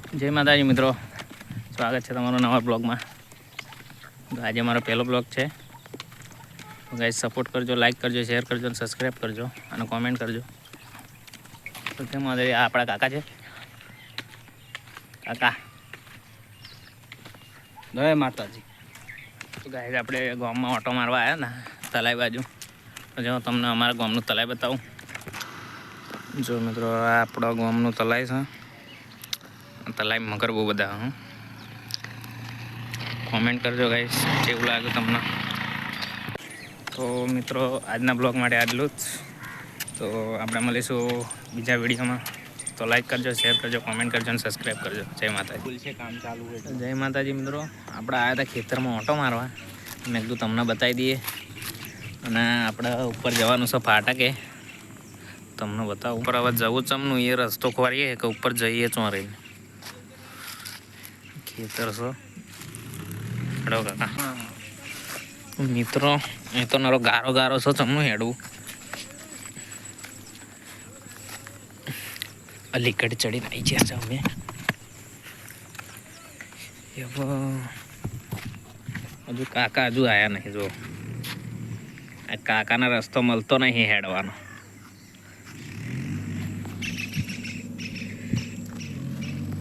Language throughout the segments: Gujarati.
જય માતાજી મિત્રો, સ્વાગત છે તમારો નવા બ્લોગમાં। તો આજે મારો પહેલો બ્લોગ છે, તો ગાઈસ સપોર્ટ કરજો, લાઈક કરજો, શેર કરજો અને સબસ્ક્રાઈબ કરજો અને કોમેન્ટ કરજો। તો કેમ આ આપણા કાકા છે, કાકા જય માતાજી। તો ગાઈસ આપણે ગામમાં ઓટો મારવા આવ્યા ને તલાઈ બાજુ, તો જો તમને અમારા ગામનું તલાઈ બતાવું। જો મિત્રો આ આપણા ગામનું તલાઈ છે, તલાઈ મગર બહુ બધા હું કોમેન્ટ કરજો ગાઈસ કેવું લાગ્યું તમને। તો મિત્રો આજના બ્લોગ માટે આટલું જ, તો આપણે મળીશું બીજા વિડીયોમાં। તો લાઈક કરજો, શેર કરજો, કોમેન્ટ કરજો અને સબસ્ક્રાઈબ કરજો। જય માતાજી। કામ ચાલુ હોય જય માતાજી મિત્રો, આપણે આવ્યા હતા ખેતરમાં ઓટો મારવા, મેં કીધું તમને બતાવી દઈએ અને આપણે ઉપર જવાનું છે ફાટકે, તમને બતાવું। ઉપર હવે જવું ચમનું એ રસ્તો ખોરીએ કે ઉપર જઈએ ચો રહીને ખેતર છો હેડો કાકા મિત્રો, એ તો નરો ગારો ગારો છો ચમનું હેડવું અલીકડ ચડીને આવી ગયા છે અમે। હજુ કાકા હજુ આવ્યા નહીં, જો આ કાકાના રસ્તો મળતો નહીં હેડવાનો।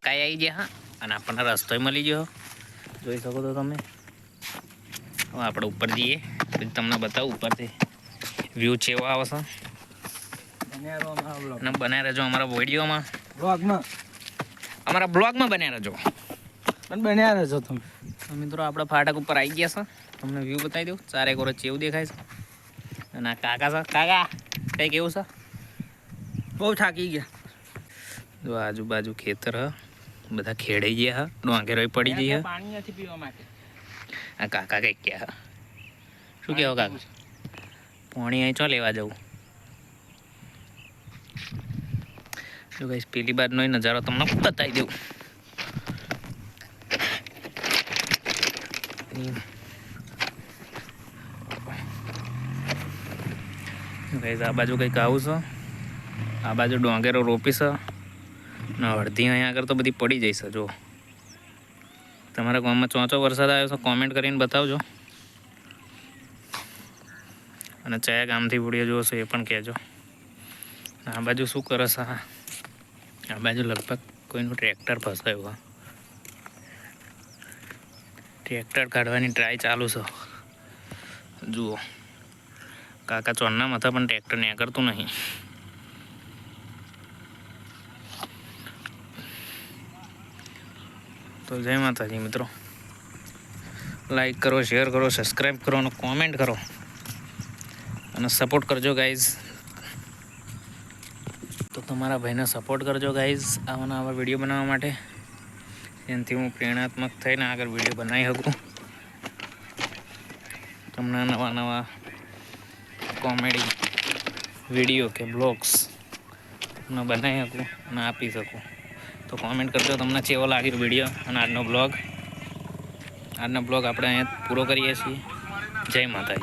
કાંઈ આવી ગયા હા, અને આપણને રસ્તોય મળી ગયો, જોઈ શકો તો તમે। હવે આપણે ઉપર જઈએ, પછી તમને બતાવું ઉપરથી વ્યૂ કેવો આવે છે, અને બનાવી રહેજો અમારા વિડીયોમાં, અમારા બ્લોગમાં બનાવી રહેજો, બન્યા રહેજો તમે। તો મિત્રો આપણે ફાટક ઉપર આવી ગયા છે, તમને વ્યૂ બતાવી દઉં, ચારે કોર કેવું દેખાય છે। અને આ કાકા છે, કાકા કંઈ કેવું છે? બહુ થાકી ગયા। જો આજુબાજુ ખેતર હ, બધા ખેડાઈ ગયા હ, ડોંગેરોય પડી ગઈ હ। પાણી નથી પીવા માટે। આ કાકા કંઈક ક્યાં શું કહેવો કાકા? પાણી અહીં ચો લેવા જવું? જો ગાઈસ પેલી બાજુનો નજારો તમને બતાવી દઉં। ગાઈસ આ બાજુ કંઈક આવું છે, આ બાજુ ડોંગેરો રોપી છે ને અડધી અહીંયા આગળ તો બધી પડી જઈશ। જો તમારા ગામમાં ચોચો વરસાદ આવ્યો છે કોમેન્ટ કરીને બતાવજો, અને કયા ગામથી વિડીયો જોશો એ પણ કહેજો। આ બાજુ શું કરે છે? આ બાજુ લગભગ કોઈનું ટ્રેક્ટર ફસાયું, ટ્રેક્ટર કાઢવાની ટ્રાય ચાલુ છે। જુઓ કાકા ચોરના માથા પણ ટ્રેક્ટર નીકળતું નહીં। તો જય માતાજી મિત્રો, લાઈક કરો, શેર કરો, સબસ્ક્રાઈબ કરો અને કોમેન્ટ કરો અને સપોર્ટ કરજો ગાઈઝ। તો તમારા ભાઈને સપોર્ટ કરજો ગાઈઝ આવા વિડીયો બનાવવા માટે, જેનાથી હું પ્રેરણાત્મક થઈને આગળ વિડીયો બનાવી શકું, તમને નવા નવા કોમેડી વિડીયો કે બ્લોગ્સ તમને બનાવી શકું અને આપી શકું। તો કોમેન્ટ કરજો તમને કેવો લાગ્યો વિડીયો અને આજનો બ્લોગ આપણે અહીંયા પૂરો કરીએ છીએ। જય માતાજી।